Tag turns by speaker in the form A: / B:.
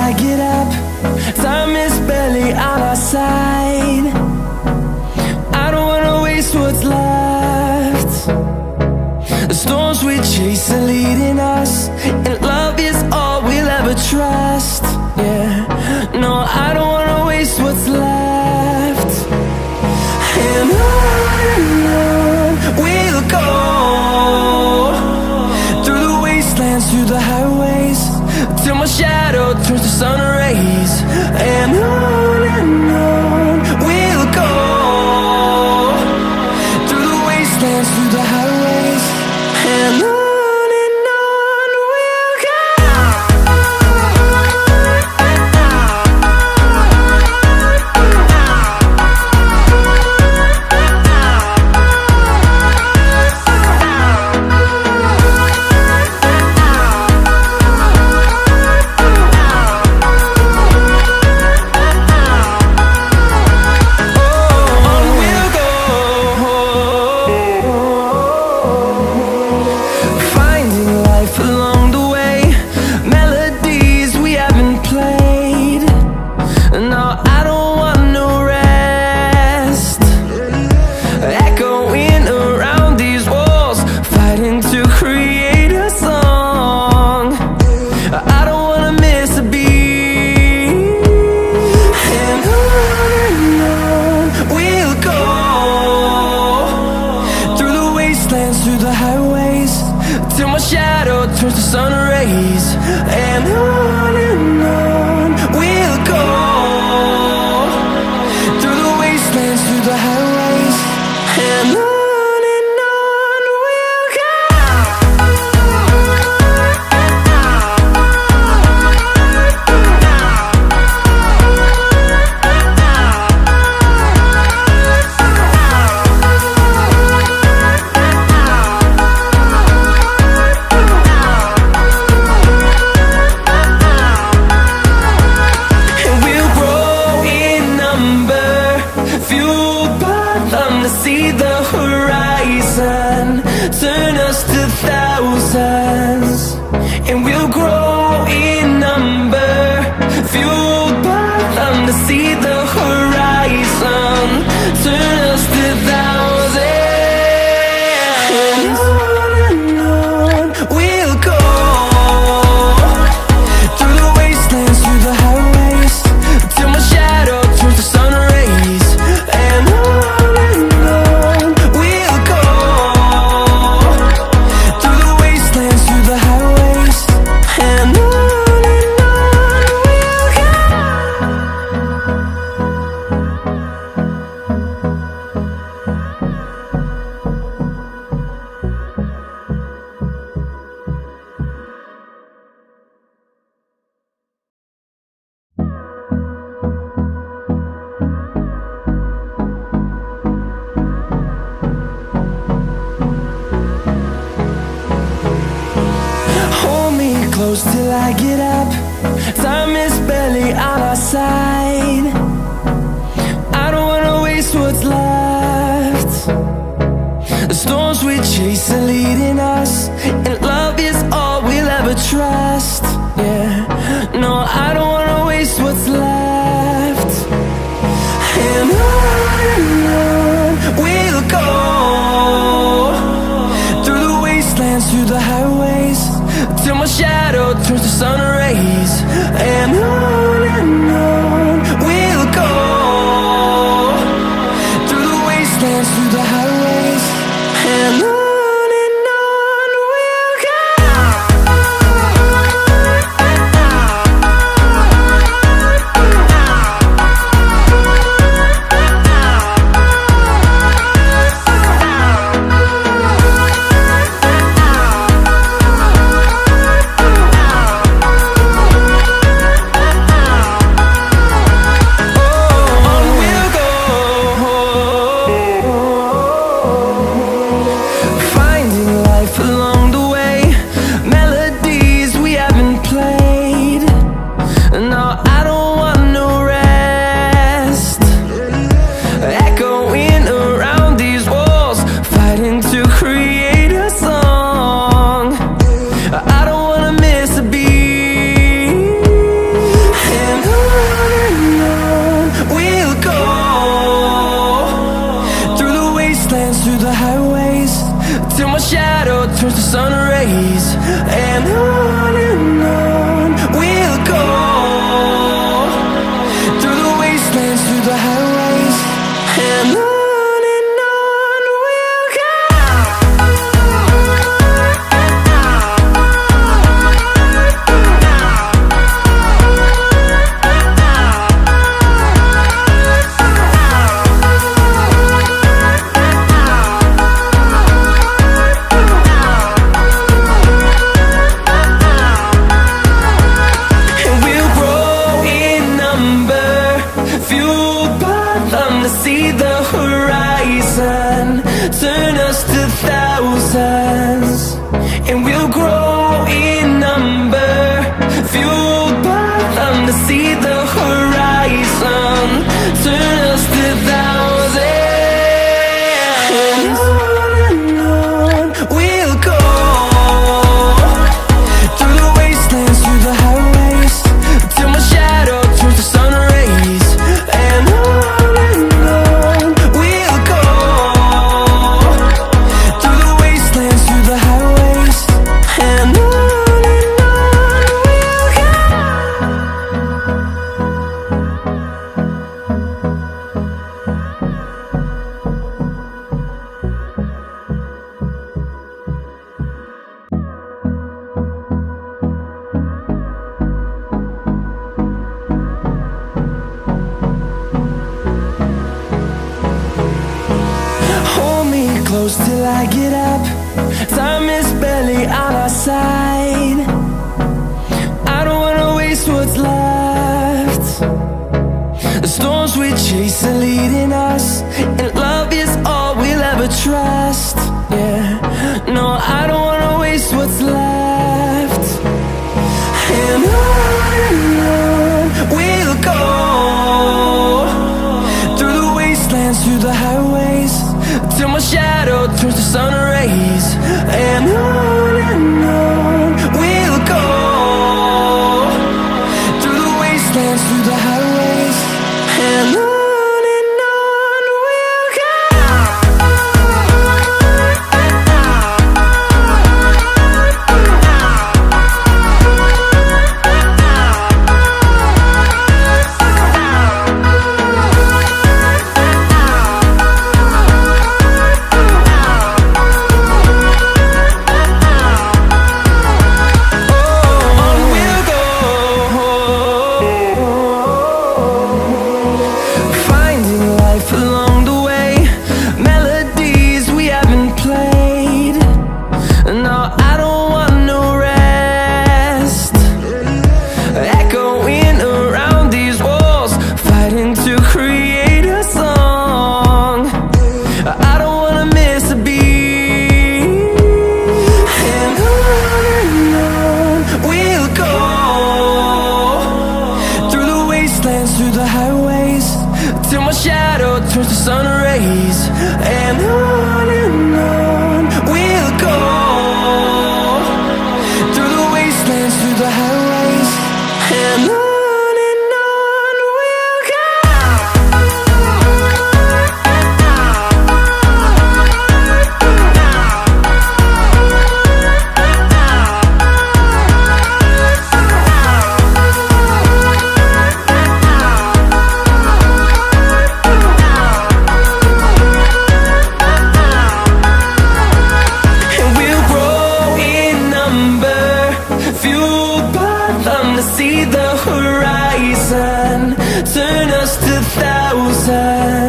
A: I get up. Time is barely on our side. I don't wanna waste what's left. The storms we chase are leading us, and love is all we'll ever trust. Yeah, no, I don't wanna waste what's left. And on we'll go, through the wastelands, through the highways, till my shadow turns to sun rays. And on we'll go, through the wastelands, through the highways, and on we'll go. Through the highways, till my shadow turns to sun rays. And on we'll go, through the wastelands, through the highways, and on we'll go. See the horizon turn us to thousands, and we'll grow in number, fueled by them. To see the horizon turn us to thousands, and on we'll go, through the wastelands, through the highways, till my shadow turns to sun rays. And close till I get up. Time is barely on our side. I don't wanna waste what's left. The storms we chase are leading us, and love is all we'll ever trust. Yeah, no, I don't wanna waste what's left. And on we'll go, through the wastelands, through the highways, till my shadow turns to sun rays. And on we'll the highways, and on we'll go. See the horizon, turn us to thousands, and we'll grow in number, fueled by them to see the horizon, turn us to thousands, and on we'll go, through the wastelands, through the highways, till my shadow turns to sun rays, and on close till I get up. Time is barely on our side. I don't wanna waste what's left. The storms we chase are leading us, and love is all we'll ever trust. Yeah, no, I don't wanna waste what's left. And on we'll go, through the wastelands, through the highways, till my shadow turns to sun rays, and on we'll go, through the wastelands, through the highways, and on we'll go. Through the highways, till my shadow turns to sun rays, and on we'll go, through the wastelands, through the highways, and on we'll go. See the horizon, turn us to thousands.